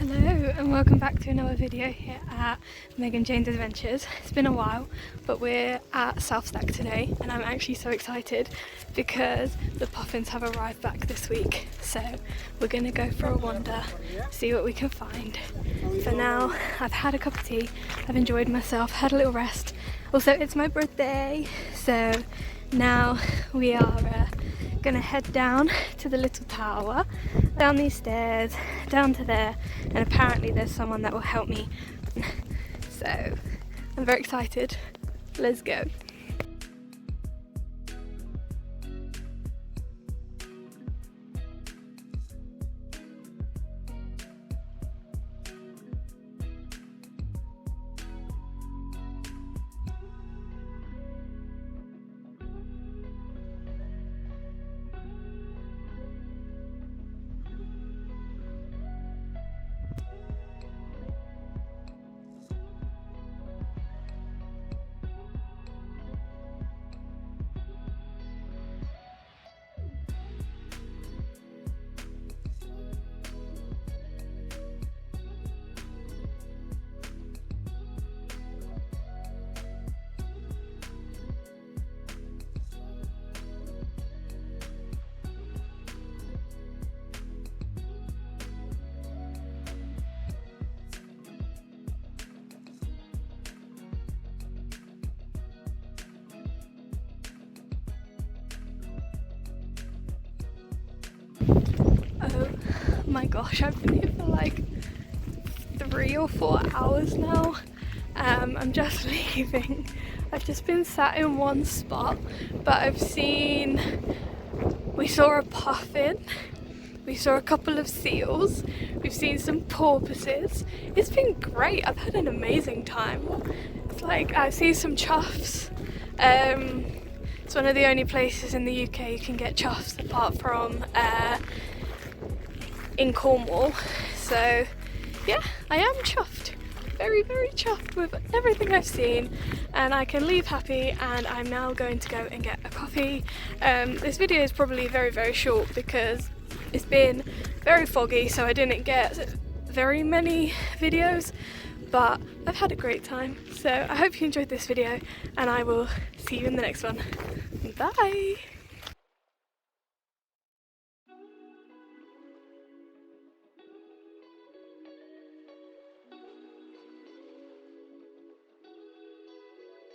Hello and welcome back to another video here at Meg and Jane's Adventures. It's been a while, but we're at Southstack today and I'm actually so excited because the puffins have arrived back this week. So we're going to go for a wander, see what we can find. For now, I've had a cup of tea, I've enjoyed myself, had a little rest. Also, it's my birthday, so now we are gonna head down to the little tower, down these stairs, down to there, and apparently there's someone that will help me. So I'm very excited. Let's go. Oh my gosh, I've been here for like 3 or 4 hours now. I'm just leaving. I've just been sat in one spot, but we saw a puffin, we saw a couple of seals, we've seen some porpoises. It's been great, I've had an amazing time. It's like, I see some chuffs. It's one of the only places in the UK you can get chuffs apart from in Cornwall. So yeah, I am chuffed. Very, very chuffed with everything I've seen, and I can leave happy, and I'm now going to go and get a coffee. This video is probably very, very short because it's been very foggy, so I didn't get very many videos, but I've had a great time. So I hope you enjoyed this video, and I will see you in the next one. Bye!